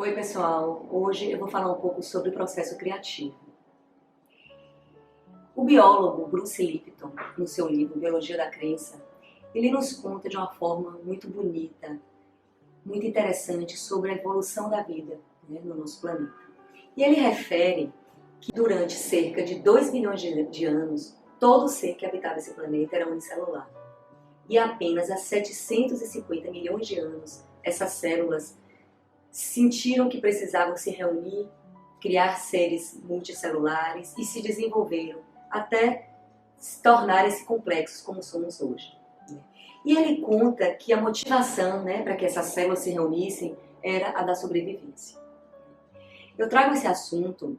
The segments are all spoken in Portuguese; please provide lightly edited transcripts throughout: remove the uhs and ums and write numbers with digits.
Oi pessoal, hoje eu vou falar um pouco sobre o processo criativo. O biólogo Bruce Lipton, no seu livro Biologia da Crença, ele nos conta de uma forma muito bonita, muito interessante sobre a evolução da vida, no nosso planeta. E ele refere que durante cerca de 2 milhões de anos, todo ser que habitava esse planeta era unicelular. E apenas há 750 milhões de anos, essas células sentiram que precisavam se reunir, criar seres multicelulares e se desenvolveram até se tornarem-se complexos como somos hoje. E ele conta que a motivação para que essas células se reunissem era a da sobrevivência. Eu trago esse assunto,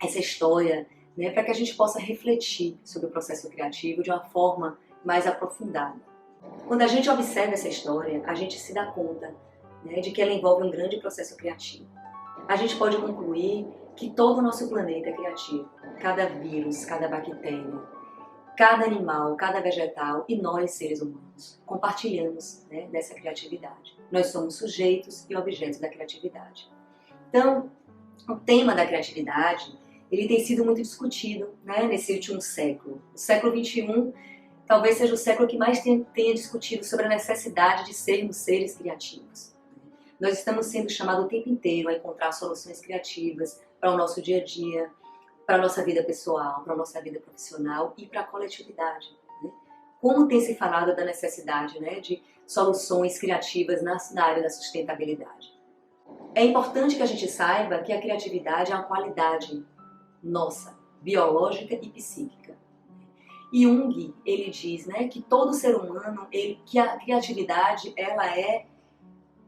essa história, para que a gente possa refletir sobre o processo criativo de uma forma mais aprofundada. Quando a gente observa essa história, a gente se dá conta de que ela envolve um grande processo criativo. A gente pode concluir que todo o nosso planeta é criativo. Cada vírus, cada bactéria, cada animal, cada vegetal e nós, seres humanos, compartilhamos dessa criatividade. Nós somos sujeitos e objetos da criatividade. Então, o tema da criatividade, ele tem sido muito discutido nesse último século. O século XXI talvez seja o século que mais tenha discutido sobre a necessidade de sermos seres criativos. Nós estamos sendo chamados o tempo inteiro a encontrar soluções criativas para o nosso dia a dia, para a nossa vida pessoal, para a nossa vida profissional e para a coletividade. Como tem se falado da necessidade de soluções criativas na área da sustentabilidade. É importante que a gente saiba que a criatividade é uma qualidade nossa, biológica e psíquica. E Jung, ele diz que todo ser humano, que a criatividade ela é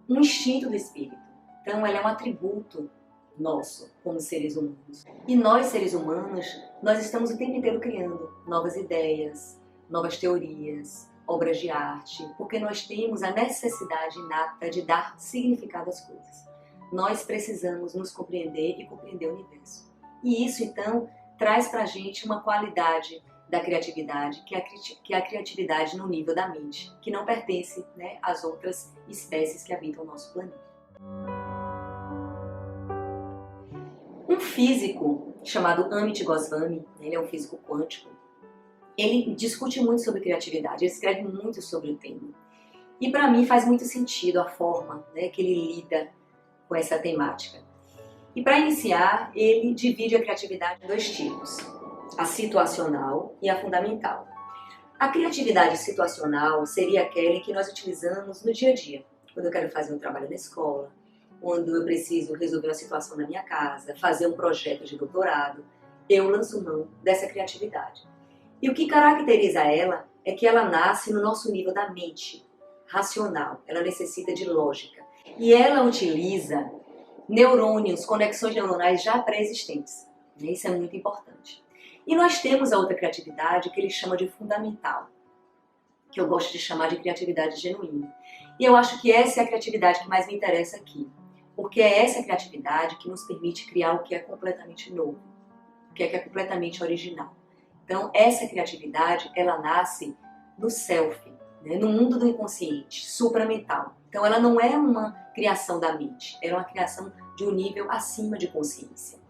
um instinto do espírito. Então ela é um atributo nosso como seres humanos. E nós, seres humanos, nós estamos o tempo inteiro criando novas ideias, novas teorias, obras de arte, porque nós temos a necessidade inata de dar significado às coisas. Nós precisamos nos compreender e compreender o universo. E isso, então, traz pra gente uma qualidade da criatividade, que é a criatividade no nível da mente, que não pertence às outras espécies que habitam o nosso planeta. Um físico chamado Amit Goswami, ele é um físico quântico, ele discute muito sobre criatividade, ele escreve muito sobre o tema. E para mim faz muito sentido a forma que ele lida com essa temática. E para iniciar, ele divide a criatividade em 2 tipos. A situacional e a fundamental. A criatividade situacional seria aquela em que nós utilizamos no dia a dia. Quando eu quero fazer um trabalho na escola, quando eu preciso resolver uma situação na minha casa, fazer um projeto de doutorado, eu lanço mão dessa criatividade. E o que caracteriza ela é que ela nasce no nosso nível da mente, racional. Ela necessita de lógica. E ela utiliza neurônios, conexões neuronais já pré-existentes. Isso é muito importante. E nós temos a outra criatividade que ele chama de fundamental, que eu gosto de chamar de criatividade genuína. E eu acho que essa é a criatividade que mais me interessa aqui, porque é essa criatividade que nos permite criar o que é completamente novo, o que é completamente original. Então, essa criatividade, ela nasce no self, no mundo do inconsciente, supramental. Então, ela não é uma criação da mente, ela é uma criação de um nível acima de consciência.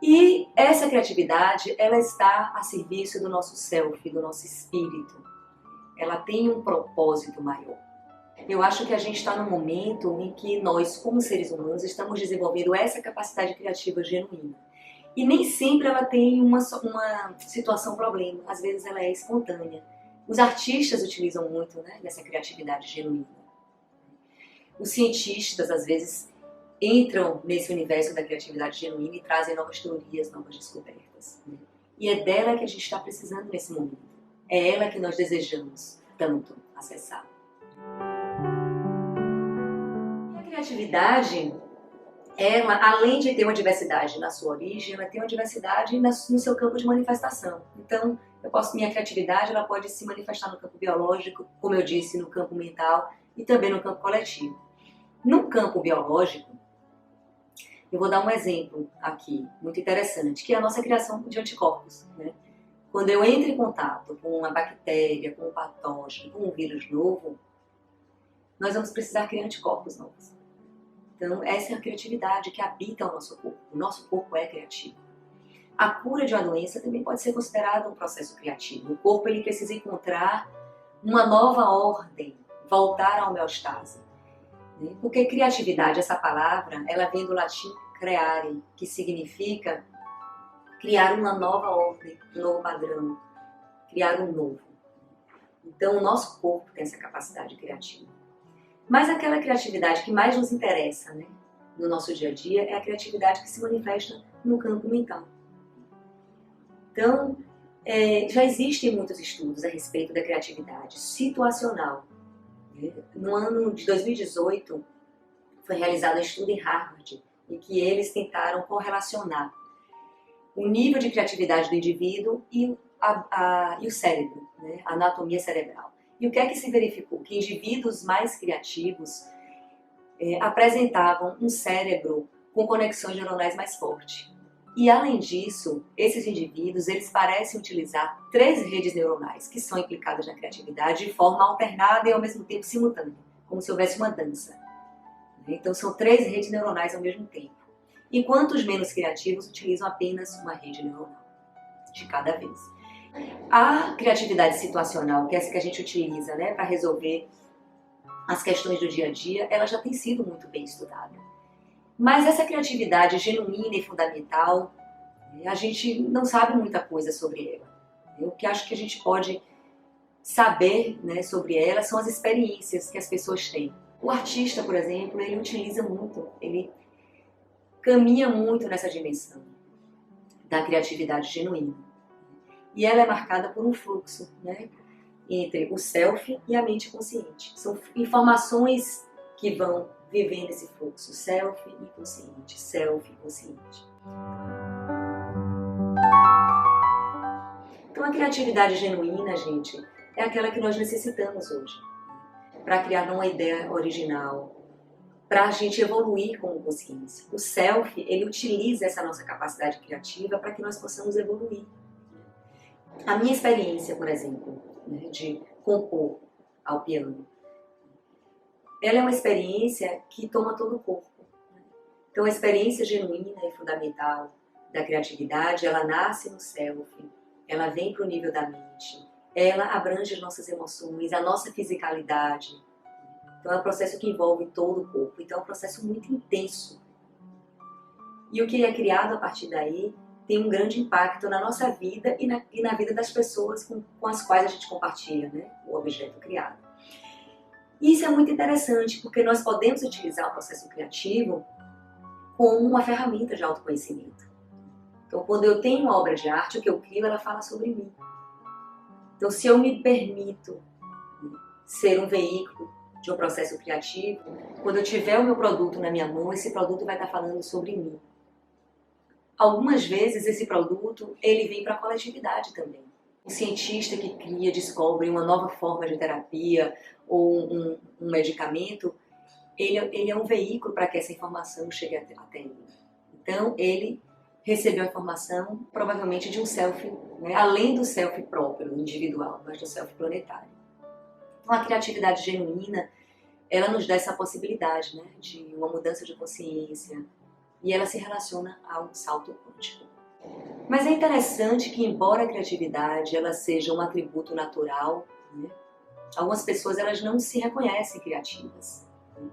E essa criatividade, ela está a serviço do nosso self, do nosso espírito. Ela tem um propósito maior. Eu acho que a gente está num momento em que nós, como seres humanos, estamos desenvolvendo essa capacidade criativa genuína. E nem sempre ela tem uma situação problema, às vezes ela é espontânea. Os artistas utilizam muito dessa criatividade genuína. Os cientistas, às vezes, entram nesse universo da criatividade genuína e trazem novas teorias, novas descobertas. E é dela que a gente está precisando nesse momento. É ela que nós desejamos tanto acessar. A criatividade, ela, além de ter uma diversidade na sua origem, ela tem uma diversidade no seu campo de manifestação. Então, minha criatividade ela pode se manifestar no campo biológico, como eu disse, no campo mental e também no campo coletivo. No campo biológico, eu vou dar um exemplo aqui, muito interessante, que é a nossa criação de anticorpos. Quando eu entro em contato com uma bactéria, com um patógeno, com um vírus novo, nós vamos precisar criar anticorpos novos. Então, essa é a criatividade que habita o nosso corpo. O nosso corpo é criativo. A cura de uma doença também pode ser considerada um processo criativo. O corpo ele precisa encontrar uma nova ordem, voltar à homeostase. Porque criatividade, essa palavra, ela vem do latim creare, que significa criar uma nova ordem, um novo padrão, criar um novo. Então, o nosso corpo tem essa capacidade criativa. Mas aquela criatividade que mais nos interessa, né, no nosso dia a dia é a criatividade que se manifesta no campo mental. Então, já existem muitos estudos a respeito da criatividade situacional. No ano de 2018, foi realizado um estudo em Harvard, em que eles tentaram correlacionar o nível de criatividade do indivíduo e o cérebro, né, a anatomia cerebral. E o que é que se verificou? Que indivíduos mais criativos apresentavam um cérebro com conexões neuronais mais fortes. E além disso, esses indivíduos eles parecem utilizar 3 redes neuronais que são implicadas na criatividade de forma alternada e ao mesmo tempo simultânea, como se houvesse uma dança. Então são 3 redes neuronais ao mesmo tempo. Enquanto os menos criativos utilizam apenas uma rede neuronal de cada vez. A criatividade situacional, que é essa que a gente utiliza, né, para resolver as questões do dia a dia, ela já tem sido muito bem estudada. Mas essa criatividade genuína e fundamental, a gente não sabe muita coisa sobre ela. O que acho que a gente pode saber, né, sobre ela são as experiências que as pessoas têm. O artista, por exemplo, ele utiliza muito, ele caminha muito nessa dimensão da criatividade genuína. E ela é marcada por um fluxo, né, entre o self e a mente consciente. São informações que vão vivendo esse fluxo, self e consciente, self e consciente. Então a criatividade genuína, gente, é aquela que nós necessitamos hoje, para criar uma ideia original, para a gente evoluir como consciência. O self, ele utiliza essa nossa capacidade criativa para que nós possamos evoluir. A minha experiência, por exemplo, né, de compor ao piano, ela é uma experiência que toma todo o corpo. Então a experiência genuína e fundamental da criatividade, ela nasce no self, ela vem para o nível da mente, ela abrange as nossas emoções, a nossa fisicalidade. Então é um processo que envolve todo o corpo, então é um processo muito intenso. E o que é criado a partir daí tem um grande impacto na nossa vida e na vida das pessoas com as quais a gente compartilha, né, o objeto criado. E isso é muito interessante, porque nós podemos utilizar o processo criativo como uma ferramenta de autoconhecimento. Então, quando eu tenho uma obra de arte, o que eu crio, ela fala sobre mim. Então, se eu me permito ser um veículo de um processo criativo, quando eu tiver o meu produto na minha mão, esse produto vai estar falando sobre mim. Algumas vezes esse produto, ele vem para a coletividade também. O cientista que cria, descobre uma nova forma de terapia ou um medicamento, ele é um veículo para que essa informação chegue até ele. Então, ele recebeu a informação, provavelmente, de um self, né, além do self próprio, individual, mas do self planetário. Então, a criatividade genuína, ela nos dá essa possibilidade, né, de uma mudança de consciência, e ela se relaciona ao salto quântico. Mas é interessante que, embora a criatividade ela seja um atributo natural, né, algumas pessoas elas não se reconhecem criativas. Né?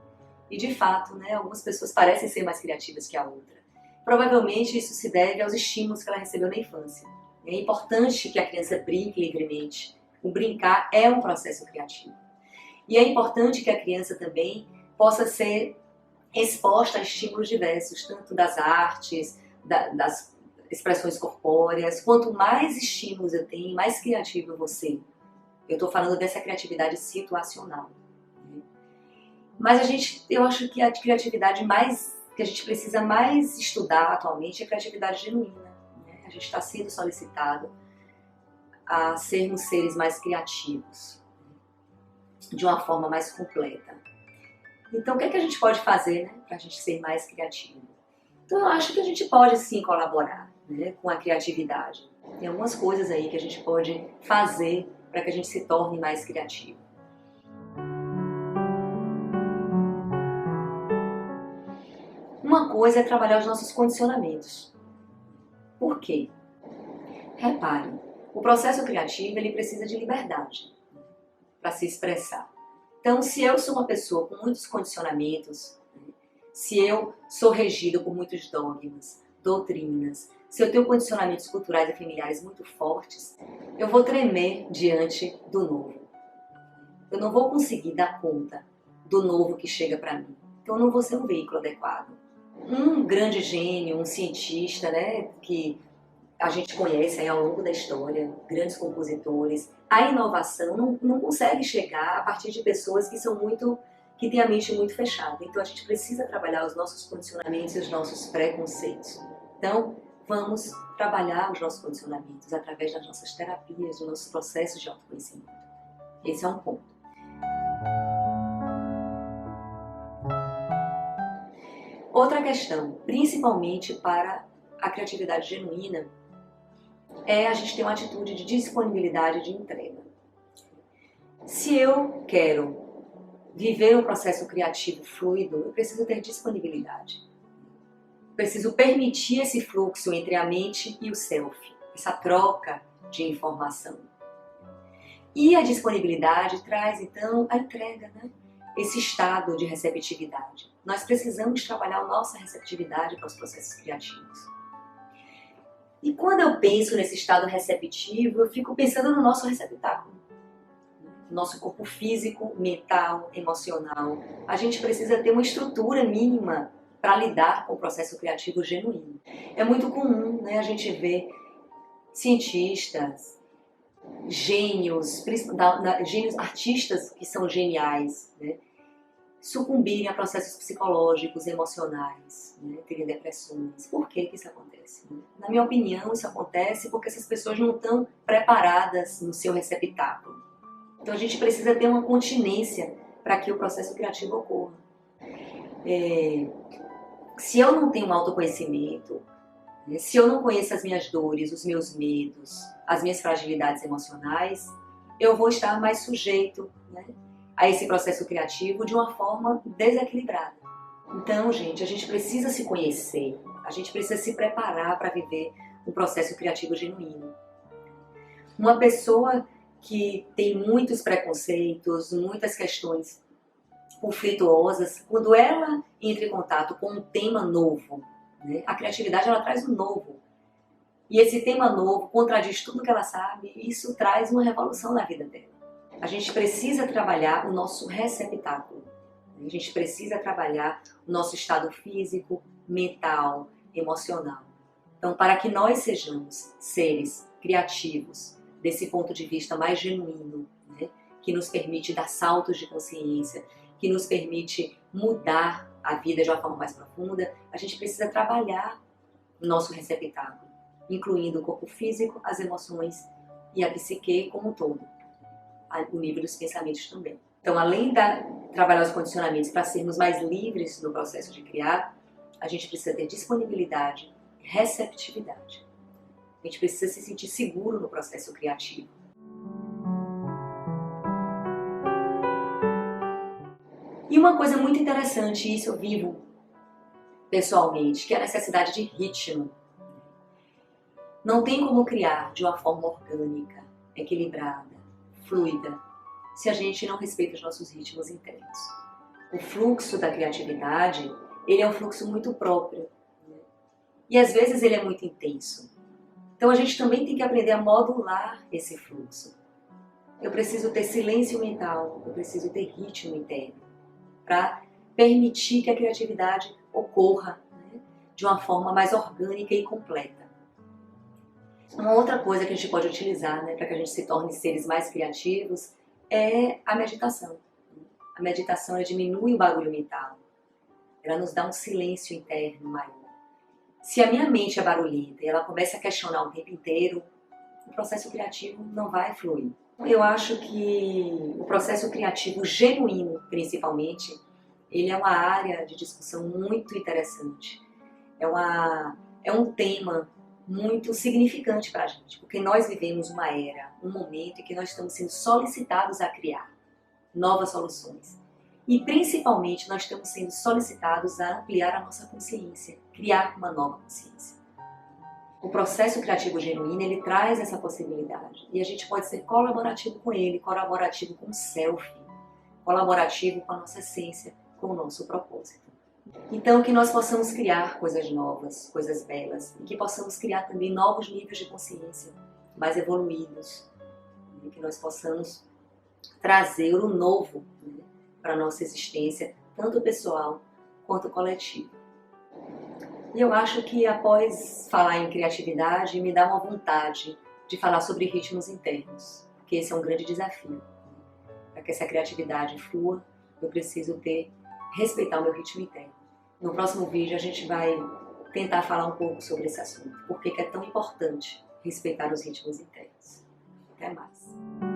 E, de fato, né, algumas pessoas parecem ser mais criativas que a outra. Provavelmente isso se deve aos estímulos que ela recebeu na infância. É importante que a criança brinque livremente. O brincar é um processo criativo. E é importante que a criança também possa ser exposta a estímulos diversos, tanto das artes, das expressões corpóreas. Quanto mais estímulos eu tenho, mais criativo eu vou ser. Eu estou falando dessa criatividade situacional. Mas eu acho que a criatividade que a gente precisa mais estudar atualmente é a criatividade genuína. Né? A gente está sendo solicitado a sermos seres mais criativos, de uma forma mais completa. Então, o que é que a gente pode fazer, né, para a gente ser mais criativo? Então, eu acho que a gente pode sim colaborar, né, com a criatividade. Tem algumas coisas aí que a gente pode fazer para que a gente se torne mais criativo. Uma coisa é trabalhar os nossos condicionamentos. Por quê? Repare, o processo criativo ele precisa de liberdade para se expressar. Então, se eu sou uma pessoa com muitos condicionamentos, se eu sou regido por muitos dogmas, doutrinas, se eu tenho condicionamentos culturais e familiares muito fortes, eu vou tremer diante do novo. Eu não vou conseguir dar conta do novo que chega para mim. Então, eu não vou ser um veículo adequado. Um grande gênio, um cientista, né, que a gente conhece aí ao longo da história, grandes compositores, a inovação não consegue chegar a partir de pessoas que têm a mente muito fechada. Então a gente precisa trabalhar os nossos condicionamentos e os nossos preconceitos. Então vamos trabalhar os nossos condicionamentos através das nossas terapias, dos nossos processos de autoconhecimento. Esse é um ponto. Outra questão, principalmente para a criatividade genuína, é a gente ter uma atitude de disponibilidade de entrega. Se eu quero viver um processo criativo fluido, eu preciso ter disponibilidade. Preciso permitir esse fluxo entre a mente e o self, essa troca de informação. E a disponibilidade traz, então, a entrega, né? Esse estado de receptividade. Nós precisamos trabalhar a nossa receptividade para os processos criativos. E quando eu penso nesse estado receptivo, eu fico pensando no nosso receptáculo. Nosso corpo físico, mental, emocional. A gente precisa ter uma estrutura mínima para lidar com o processo criativo genuíno. É muito comum, né, a gente ver cientistas, gênios artistas que são geniais, né, sucumbirem a processos psicológicos, emocionais, né, terem depressões. Por que isso acontece? Na minha opinião, isso acontece porque essas pessoas não estão preparadas no seu receptáculo. Então a gente precisa ter uma continência para que o processo criativo ocorra. Se eu não tenho um autoconhecimento, né, se eu não conheço as minhas dores, os meus medos, as minhas fragilidades emocionais, eu vou estar mais sujeito, né, a esse processo criativo de uma forma desequilibrada. Então, gente, a gente precisa se conhecer, a gente precisa se preparar para viver um processo criativo genuíno. Uma pessoa que tem muitos preconceitos, muitas questões conflituosas, quando ela entra em contato com um tema novo, né, a criatividade ela traz um novo. E esse tema novo contradiz tudo que ela sabe e isso traz uma revolução na vida dela. A gente precisa trabalhar o nosso receptáculo. A gente precisa trabalhar o nosso estado físico, mental, emocional. Então, para que nós sejamos seres criativos, desse ponto de vista mais genuíno, né, que nos permite dar saltos de consciência, que nos permite mudar a vida de uma forma mais profunda, a gente precisa trabalhar o nosso receptáculo, incluindo o corpo físico, as emoções e a psique como um todo. O nível dos pensamentos também. Então, além de trabalhar os condicionamentos para sermos mais livres no processo de criar, a gente precisa ter disponibilidade, receptividade. A gente precisa se sentir seguro no processo criativo. E uma coisa muito interessante, isso eu vivo pessoalmente, que é a necessidade de ritmo. Não tem como criar de uma forma orgânica, equilibrada, fluida, se a gente não respeita os nossos ritmos internos. O fluxo da criatividade, ele é um fluxo muito próprio, né? E às vezes ele é muito intenso. Então a gente também tem que aprender a modular esse fluxo. Eu preciso ter silêncio mental, eu preciso ter ritmo interno, para permitir que a criatividade ocorra, né, de uma forma mais orgânica e completa. Uma outra coisa que a gente pode utilizar, né, para que a gente se torne seres mais criativos é a meditação. A meditação ela diminui o barulho mental, ela nos dá um silêncio interno maior. Se a minha mente é barulhenta e ela começa a questionar o tempo inteiro, o processo criativo não vai fluir. Eu acho que o processo criativo genuíno, principalmente, ele é uma área de discussão muito interessante. É um tema muito significante para a gente, porque nós vivemos uma era, um momento em que nós estamos sendo solicitados a criar novas soluções. E principalmente nós estamos sendo solicitados a ampliar a nossa consciência, criar uma nova consciência. O processo criativo genuíno, ele traz essa possibilidade. E a gente pode ser colaborativo com ele, colaborativo com o self, colaborativo com a nossa essência, com o nosso propósito. Então, que nós possamos criar coisas novas, coisas belas, e que possamos criar também novos níveis de consciência, mais evoluídos, e que nós possamos trazer o novo, né, para a nossa existência, tanto pessoal quanto coletiva. E eu acho que após falar em criatividade, me dá uma vontade de falar sobre ritmos internos, porque esse é um grande desafio. Para que essa criatividade flua, eu preciso respeitar o meu ritmo interno. No próximo vídeo a gente vai tentar falar um pouco sobre esse assunto, porque é tão importante respeitar os ritmos internos. Até mais!